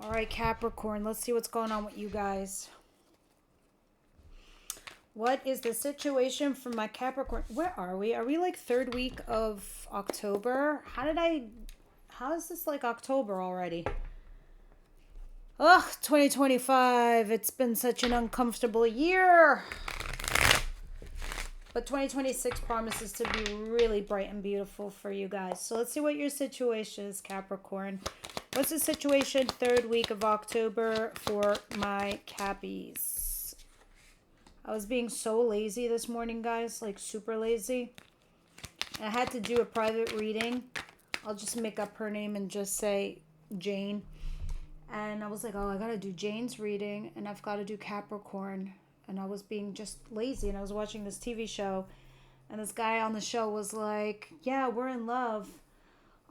All right, Capricorn, let's see what's going on with you guys. What is the situation for my Capricorn? Where are we? Are we like third week of October? How is this like October already? Ugh, 2025. It's been such an uncomfortable year. But 2026 promises to be really bright and beautiful for you guys. So let's see what your situation is, Capricorn. What's the situation third week of October for my Cappies? I was being so lazy this morning, guys. Like super lazy. And I had to do a private reading. I'll just make up her name and just say Jane. And I was like, oh, I got to do Jane's reading. And I've got to do Capricorn. And I was being just lazy. And I was watching this TV show. And this guy on the show was like, yeah, we're in love.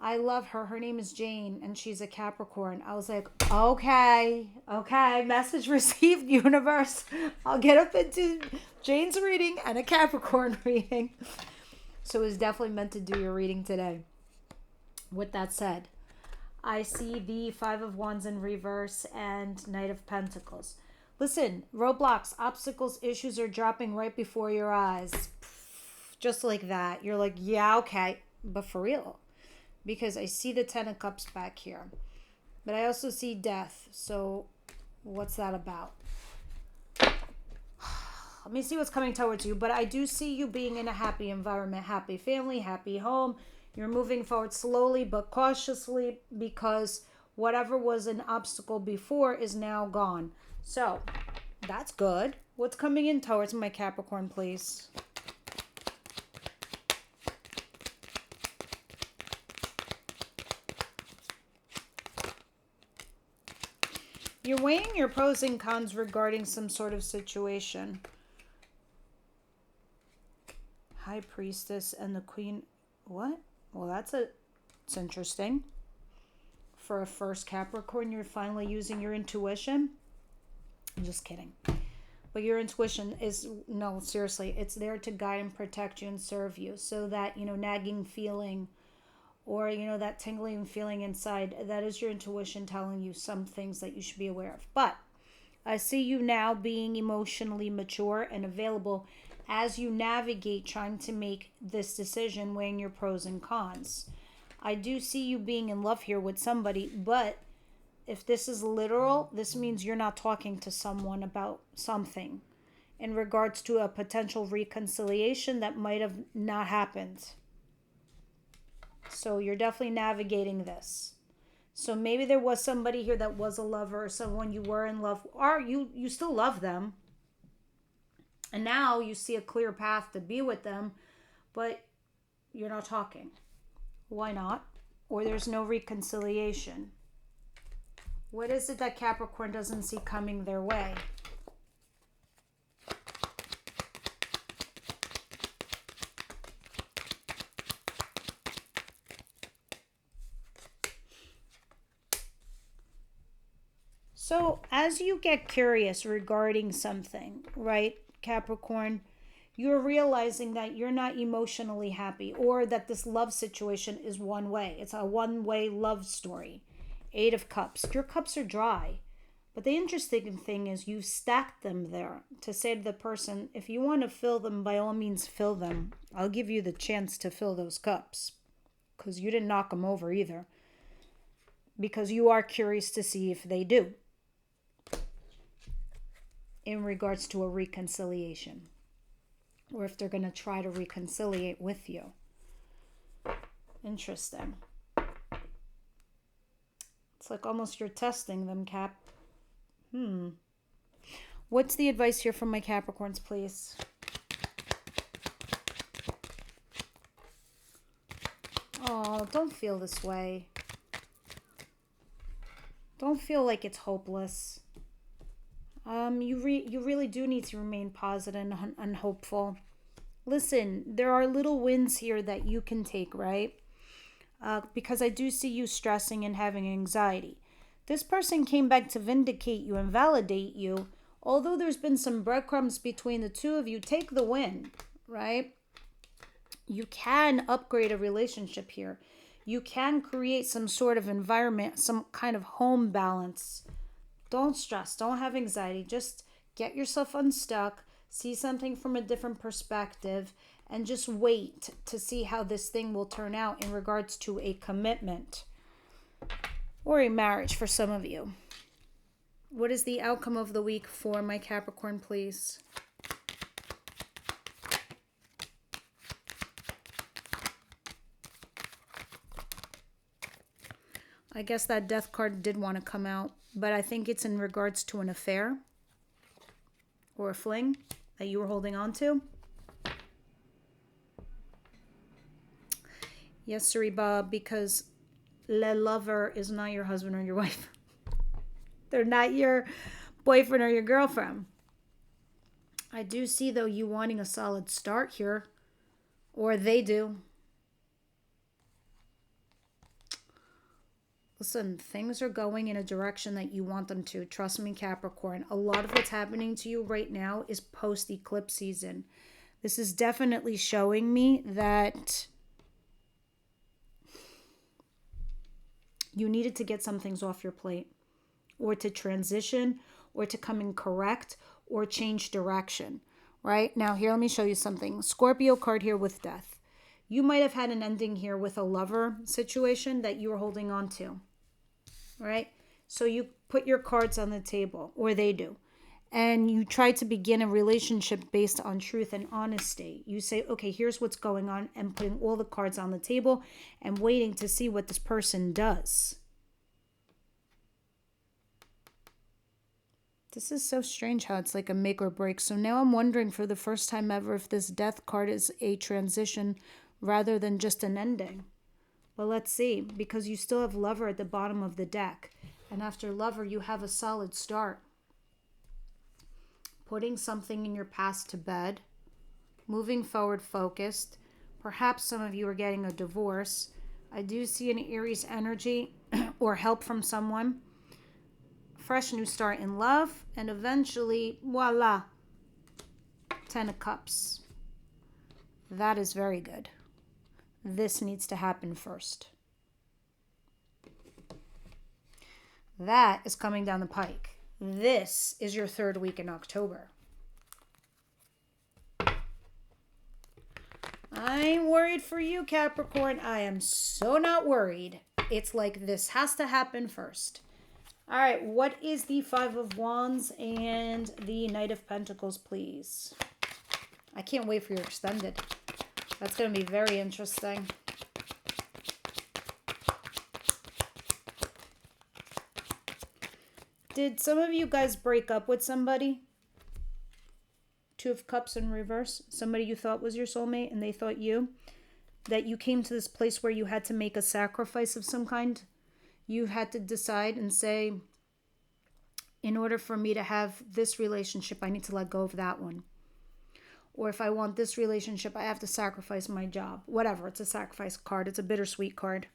I love her. Her name is Jane, and she's a Capricorn. I was like, okay, message received, universe. I'll get up into Jane's reading and a Capricorn reading. So it was definitely meant to do your reading today. With that said, I see the Five of Wands in reverse and Knight of Pentacles. Listen, roadblocks, obstacles, issues are dropping right before your eyes. Just like that. You're like, yeah, okay, but for real. Because I see the Ten of Cups back here. But I also see death. So what's that about? Let me see what's coming towards you. But I do see you being in a happy environment, happy family, happy home. You're moving forward slowly but cautiously because whatever was an obstacle before is now gone. So that's good. What's coming in towards my Capricorn, please? You're weighing your pros and cons regarding some sort of situation. High Priestess and the Queen. What? Well, it's interesting. For a first Capricorn, you're finally using your intuition. I'm just kidding. But your intuition is, no, seriously, it's there to guide and protect you and serve you. So that, nagging feeling or, that tingling feeling inside, that is your intuition telling you some things that you should be aware of. But I see you now being emotionally mature and available as you navigate trying to make this decision, weighing your pros and cons. I do see you being in love here with somebody, but if this is literal, this means you're not talking to someone about something in regards to a potential reconciliation that might have not happened. So you're definitely navigating this. So maybe there was somebody here that was a lover or someone you were in love, or you still love them. And now you see a clear path to be with them, but you're not talking. Why not? Or there's no reconciliation. What is it that Capricorn doesn't see coming their way? So as you get curious regarding something, right, Capricorn, you're realizing that you're not emotionally happy or that this love situation is one way. It's a one-way love story. Eight of Cups. Your cups are dry. But the interesting thing is you've stacked them there to say to the person, if you want to fill them, by all means fill them. I'll give you the chance to fill those cups because you didn't knock them over either. Because you are curious to see if they do in regards to a reconciliation or if they're going to try to reconciliate with you. Interesting. It's like almost you're testing them, Cap. What's the advice here from my Capricorns, please? Oh, don't feel this way. Don't feel like it's hopeless. You really do need to remain positive and hopeful. Listen, there are little wins here that you can take, right? Because I do see you stressing and having anxiety. This person came back to vindicate you and validate you. Although there's been some breadcrumbs between the two of you, take the win, right? You can upgrade a relationship here. You can create some sort of environment, some kind of home balance. Don't stress. Don't have anxiety. Just get yourself unstuck. See something from a different perspective. And just wait to see how this thing will turn out in regards to a commitment or a marriage for some of you. What is the outcome of the week for my Capricorn, please? I guess that death card did want to come out, but I think it's in regards to an affair or a fling that you were holding on to. Yes, Sariba, because le lover is not your husband or your wife. They're not your boyfriend or your girlfriend. I do see, though, you wanting a solid start here, or they do. Listen, things are going in a direction that you want them to. Trust me, Capricorn. A lot of what's happening to you right now is post-eclipse season. This is definitely showing me that you needed to get some things off your plate, or to transition, or to come in correct, or change direction, right? Now, here, let me show you something. Scorpio card here with death. You might have had an ending here with a lover situation that you were holding on to, right? So you put your cards on the table, or they do, and you try to begin a relationship based on truth and honesty. You say, okay, here's what's going on, and putting all the cards on the table and waiting to see what this person does. This is so strange how it's like a make or break. So now I'm wondering for the first time ever if this death card is a transition rather than just an ending. But let's see, because you still have lover at the bottom of the deck. And after lover, you have a solid start. Putting something in your past to bed. Moving forward focused. Perhaps some of you are getting a divorce. I do see an Aries energy or help from someone. Fresh new start in love, and eventually, voila, 10 of Cups. That is very good. This needs to happen first. That is coming down the pike. This is your third week in October. I ain't worried for you, Capricorn. I am so not worried. It's like this has to happen first. All right, what is the Five of Wands and the Knight of Pentacles, please? I can't wait for your extended. That's going to be very interesting. Did some of you guys break up with somebody? Two of Cups in reverse. Somebody you thought was your soulmate and they thought you. That you came to this place where you had to make a sacrifice of some kind. You had to decide and say, in order for me to have this relationship, I need to let go of that one. Or if I want this relationship, I have to sacrifice my job. Whatever, it's a sacrifice card. It's a bittersweet card.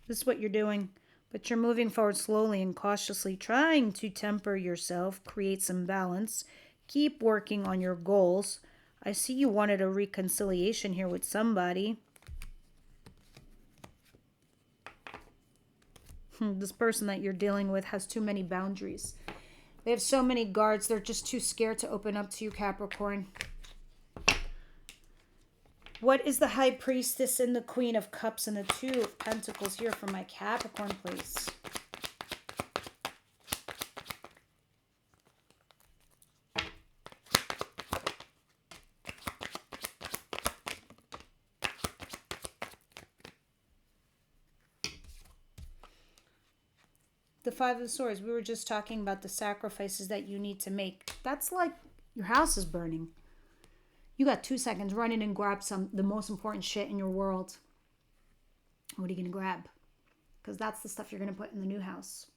This is what you're doing. But you're moving forward slowly and cautiously, trying to temper yourself, create some balance. Keep working on your goals. I see you wanted a reconciliation here with somebody. This person that you're dealing with has too many boundaries. They have so many guards. They're just too scared to open up to you, Capricorn. What is the High Priestess and the Queen of Cups and the Two of Pentacles here for my Capricorn, please? The Five of Swords. We were just talking about the sacrifices that you need to make. That's like your house is burning. You got 2 seconds. Run in and grab the most important shit in your world. What are you going to grab? Because that's the stuff you're going to put in the new house.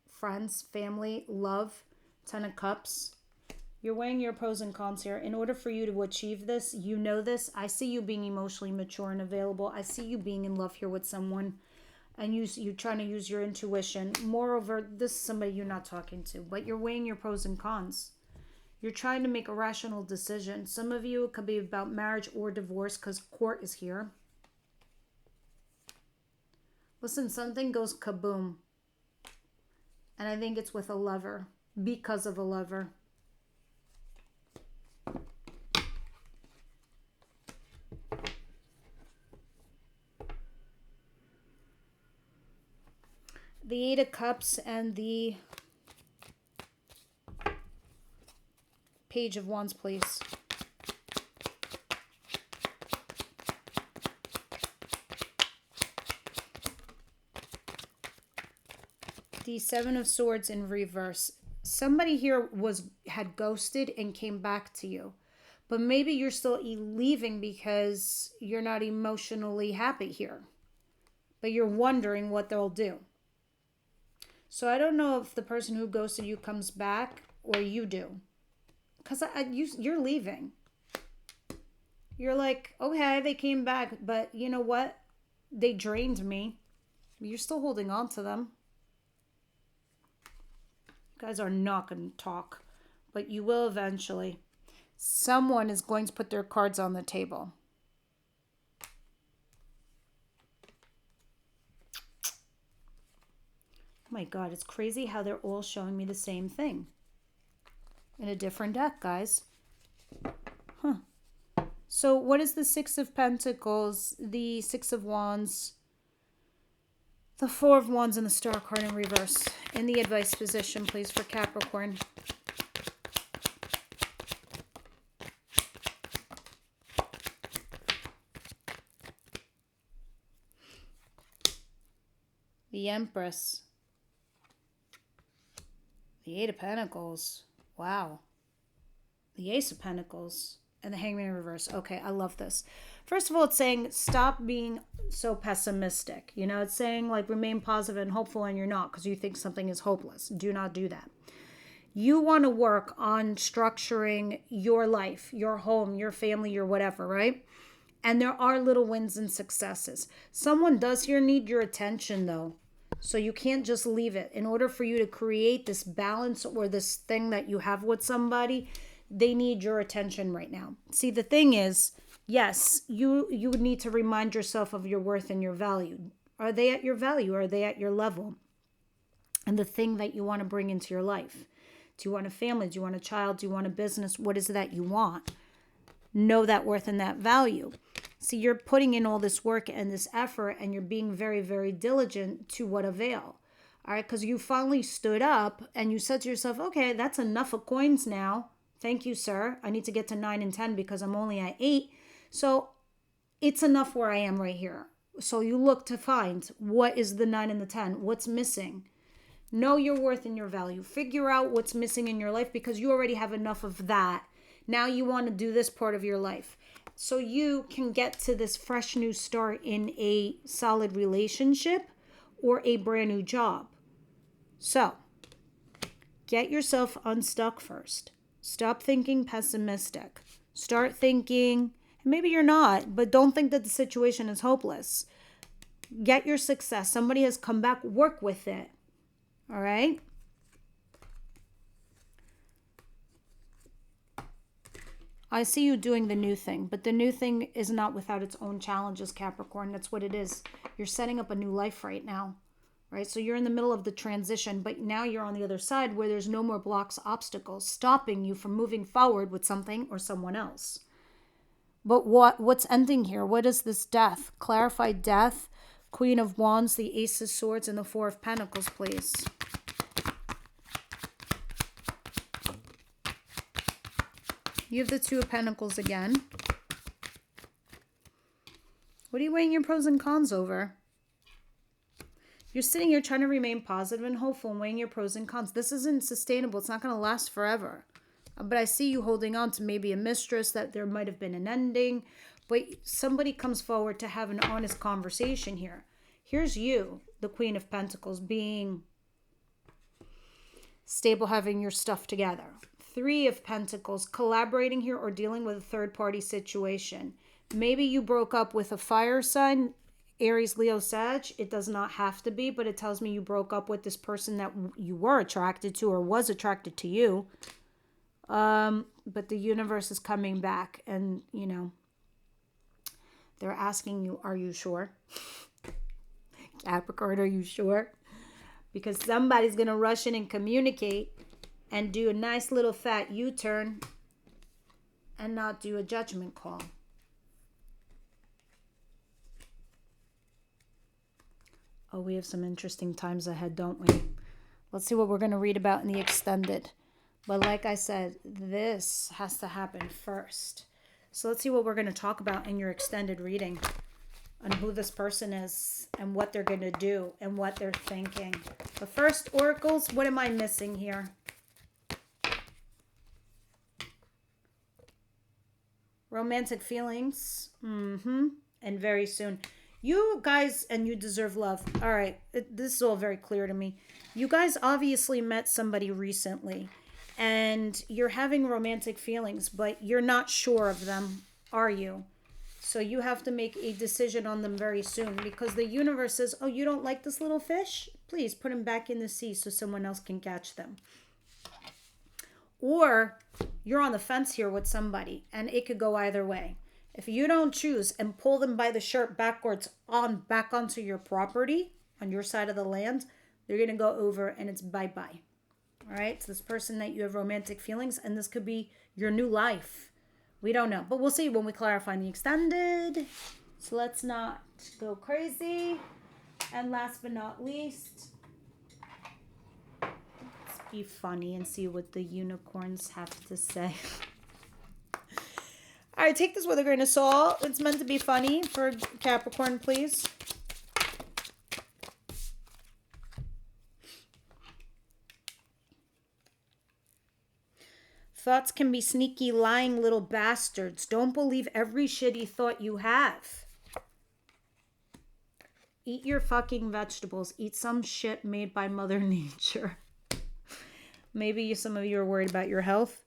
Friends, family, love, 10 of Cups. You're weighing your pros and cons here. In order for you to achieve this, you know this. I see you being emotionally mature and available. I see you being in love here with someone. And you're trying to use your intuition. Moreover, this is somebody you're not talking to. But you're weighing your pros and cons. You're trying to make a rational decision. Some of you, it could be about marriage or divorce because court is here. Listen, something goes kaboom. And I think it's with a lover. Because of a lover. The Eight of Cups and the Page of Wands, please. The Seven of Swords in reverse. Somebody here had ghosted and came back to you. But maybe you're still leaving because you're not emotionally happy here. But you're wondering what they'll do. So I don't know if the person who ghosted you comes back or you do. Because you're leaving. You're like, okay, they came back, but you know what? They drained me. You're still holding on to them. You guys are not going to talk, but you will eventually. Someone is going to put their cards on the table. Oh my God, it's crazy how they're all showing me the same thing. In a different deck, guys. Huh. So what is the Six of Pentacles, the Six of Wands, the Four of Wands, and the Star card in reverse? In the advice position, please, for Capricorn. The Empress. The Eight of Pentacles. Wow. The Ace of Pentacles. And the Hangman in reverse. Okay, I love this. First of all, it's saying stop being so pessimistic. You know, it's saying like remain positive and hopeful, and you're not because you think something is hopeless. Do not do that. You want to work on structuring your life, your home, your family, your whatever, right? And there are little wins and successes. Someone does here need your attention, though. So you can't just leave it. In order for you to create this balance or this thing that you have with somebody, they need your attention right now. See, the thing is, yes, you would need to remind yourself of your worth and your value. Are they at your value? Are they at your level? And the thing that you want to bring into your life. Do you want a family? Do you want a child? Do you want a business? What is it that you want? Know that worth and that value. See, you're putting in all this work and this effort, and you're being very, very diligent to what avail. All right, because you finally stood up and you said to yourself, okay, that's enough of coins now. Thank you, sir. I need to get to 9 and 10 because I'm only at 8. So it's enough where I am right here. So you look to find what is the 9 and the 10. What's missing? Know your worth and your value. Figure out what's missing in your life because you already have enough of that. Now you want to do this part of your life. So you can get to this fresh new start in a solid relationship or a brand new job. So get yourself unstuck first. Stop thinking pessimistic. Start thinking, maybe you're not, but don't think that the situation is hopeless. Get your success. Somebody has come back. Work with it. All right? I see you doing the new thing, but the new thing is not without its own challenges, Capricorn. That's what it is. You're setting up a new life right now, right? So you're in the middle of the transition, but now you're on the other side where there's no more blocks, obstacles, stopping you from moving forward with something or someone else. But what's ending here? What is this death? Clarify death, Queen of Wands, the Ace of Swords, and the Four of Pentacles, please. You have the Two of Pentacles again. What are you weighing your pros and cons over? You're sitting here trying to remain positive and hopeful and weighing your pros and cons. This isn't sustainable. It's not going to last forever. But I see you holding on to maybe a mistress, that there might have been an ending. But somebody comes forward to have an honest conversation here. Here's you, the Queen of Pentacles, being stable, having your stuff together. Three of Pentacles, collaborating here or dealing with a third-party situation. Maybe you broke up with a fire sign, Aries, Leo, Sag. It does not have to be, but it tells me you broke up with this person that you were attracted to or was attracted to you. But the universe is coming back and, you know, they're asking you, are you sure? Capricorn, are you sure? Because somebody's going to rush in and communicate and do a nice little fat U-turn and not do a judgment call. Oh, we have some interesting times ahead, don't we? Let's see what we're going to read about in the extended. But like I said, this has to happen first. So let's see what we're going to talk about in your extended reading on who this person is and what they're going to do and what they're thinking. But first, oracles, what am I missing here? Romantic feelings. And very soon. You guys, and you deserve love. All right. This is all very clear to me. You guys obviously met somebody recently. And you're having romantic feelings, but you're not sure of them, are you? So you have to make a decision on them very soon because the universe says, oh, you don't like this little fish? Please put him back in the sea so someone else can catch them. Or you're on the fence here with somebody and it could go either way. If you don't choose and pull them by the shirt backwards back onto your property on your side of the land, they're going to go over and it's bye-bye. All right, so this person that you have romantic feelings, and this could be your new life. We don't know, but we'll see when we clarify in the extended. So let's not go crazy. And last but not least, let's be funny and see what the unicorns have to say. All right, take this with a grain of salt. It's meant to be funny for Capricorn, please. Thoughts can be sneaky, lying little bastards. Don't believe every shitty thought you have. Eat your fucking vegetables. Eat some shit made by Mother Nature. Maybe some of you are worried about your health.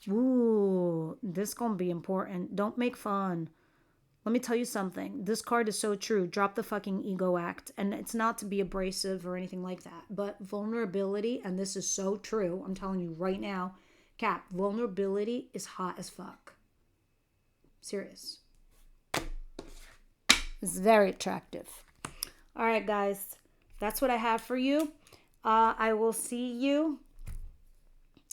Ooh, this gonna be important. Don't make fun. Let me tell you something. This card is so true. Drop the fucking ego act. And it's not to be abrasive or anything like that. But vulnerability, and this is so true. I'm telling you right now. Cap, vulnerability is hot as fuck. Serious. It's very attractive. All right, guys. That's what I have for you. I will see you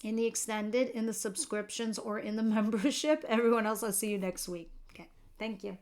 in the extended, in the subscriptions, or in the membership. Everyone else, I'll see you next week. Okay. Thank you.